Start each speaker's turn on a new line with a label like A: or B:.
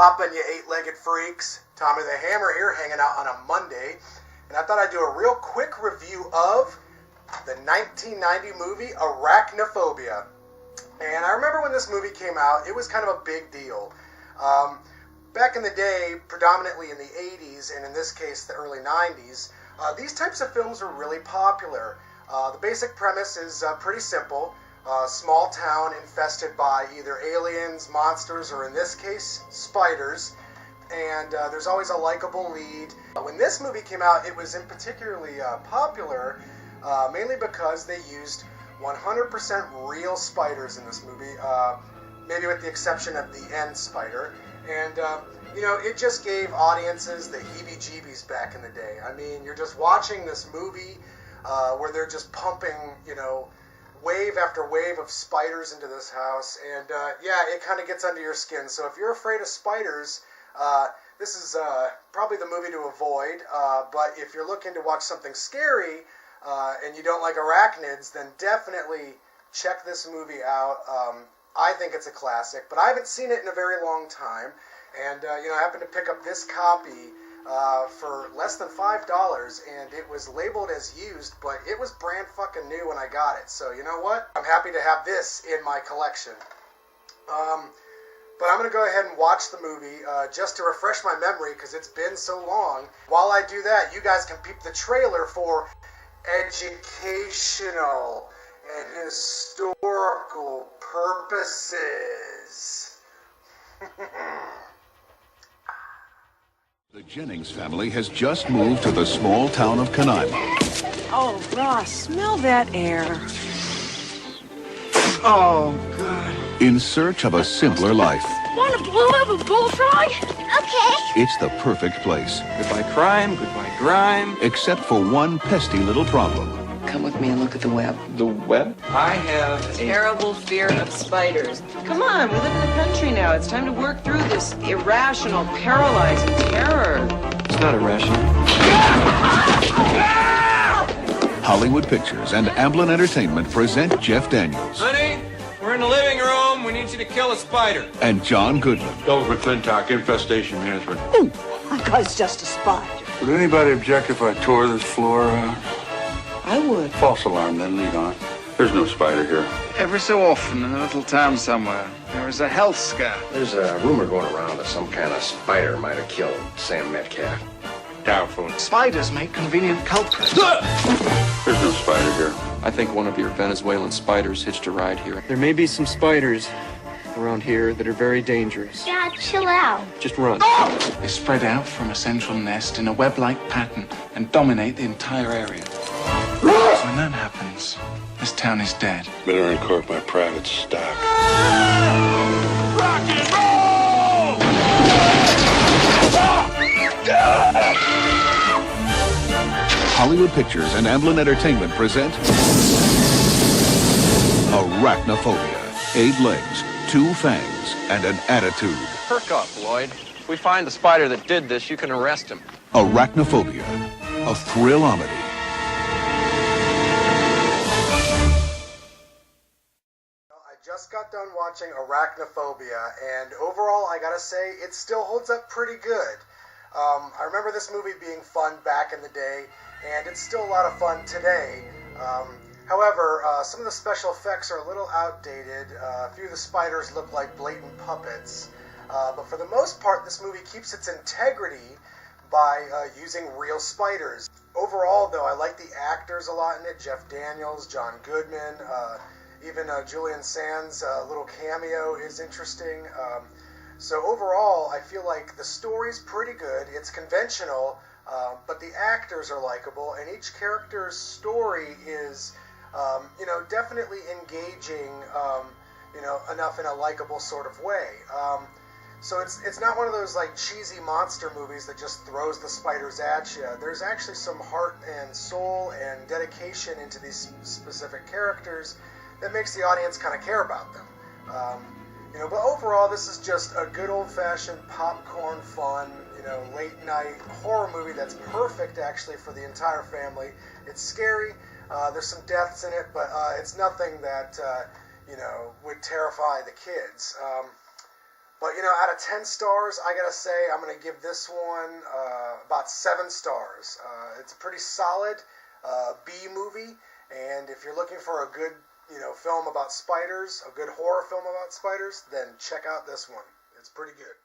A: poppin', you eight-legged freaks? Tommy the Hammer here, hanging out on a Monday. And I thought I'd do a real quick review of the 1990 movie Arachnophobia. And I remember when this movie came out, it was kind of a big deal. Back in the day, predominantly in the 80s, and in this case the early 90s, these types of films were really popular. The basic premise is pretty simple. Small town infested by either aliens, monsters, or in this case, spiders. And there's always a likable lead. When this movie came out, it was in particularly popular, mainly because they used 100% real spiders in this movie, maybe with the exception of the end spider. And, it just gave audiences the heebie-jeebies back in the day. I mean, you're just watching this movie where they're just pumping, wave after wave of spiders into this house, and it kind of gets under your skin. So if you're afraid of spiders, this is probably the movie to avoid. But if you're looking to watch something scary and you don't like arachnids, then definitely check this movie out. I think it's a classic, but I haven't seen it in a very long time, and I happened to pick up this copy for less than $5, and it was labeled as used, but it was brand fucking new when I got it. So you know what? I'm happy to have this in my collection. But I'm going to go ahead and watch the movie just to refresh my memory because it's been so long. While I do that, you guys can peep the trailer for educational and historical purposes.
B: The Jennings family has just moved to the small town of Canaima.
C: Oh, Ross, smell that air.
D: Oh, God.
B: In search of a simpler life.
C: Want to blow up a bullfrog?
E: Okay.
B: It's the perfect place.
D: Goodbye crime, goodbye grime.
B: Except for one pesky little problem.
F: Come with me and look at the web.
D: The web? I have a
F: Terrible fear of spiders. Come on, we live in the country now. It's time to work through this irrational, paralyzing terror.
D: It's not irrational.
B: Hollywood Pictures and Amblin Entertainment present Jeff Daniels.
G: Honey, we're in the living room. We need you to kill a spider.
B: And John Goodman.
H: Doug McClintock, Infestation Management.
C: I thought it's just a spider.
H: Would anybody object if I tore this floor out?
F: I would.
H: False alarm, then lead on. There's no spider here.
D: Every so often in a little town somewhere, there is a health scare.
I: There's a rumor going around that some kind of spider might have killed Sam Metcalf.
H: Doubtful.
D: Spiders make convenient culprits.
H: There's no spider here.
G: I think one of your Venezuelan spiders hitched a ride here.
J: There may be some spiders around here that are very dangerous.
E: Dad, chill out.
G: Just run.
D: They spread out from a central nest in a web-like pattern and dominate the entire area. When that happens, this town is dead.
H: Better uncork my private stock.
G: Rock and roll!
B: Hollywood Pictures and Amblin Entertainment present Arachnophobia. 8 legs, 2 fangs, and an attitude.
G: Perk up, Lloyd. If we find the spider that did this, you can arrest him.
B: Arachnophobia, a thrill-omedy.
A: I just got done watching Arachnophobia, and overall, I gotta say, it still holds up pretty good. I remember this movie being fun back in the day, and it's still a lot of fun today. However, some of the special effects are a little outdated. A few of the spiders look like blatant puppets. But for the most part, this movie keeps its integrity by using real spiders. Overall, though, I like the actors a lot in it. Jeff Daniels, John Goodman, even Julian Sands' little cameo is interesting. So overall, I feel like the story's pretty good. It's conventional, but the actors are likable, and each character's story is, definitely engaging, enough in a likable sort of way. So it's not one of those like cheesy monster movies that just throws the spiders at you. There's actually some heart and soul and dedication into these specific characters that makes the audience kind of care about them. But overall, this is just a good old-fashioned popcorn fun, late-night horror movie that's perfect, actually, for the entire family. It's scary. There's some deaths in it, but it's nothing that, would terrify the kids. But, out of 10 stars, I gotta say, I'm gonna give this one about 7 stars. It's a pretty solid B movie, and if you're looking for a good, film about spiders, a good horror film about spiders, then check out this one. It's pretty good.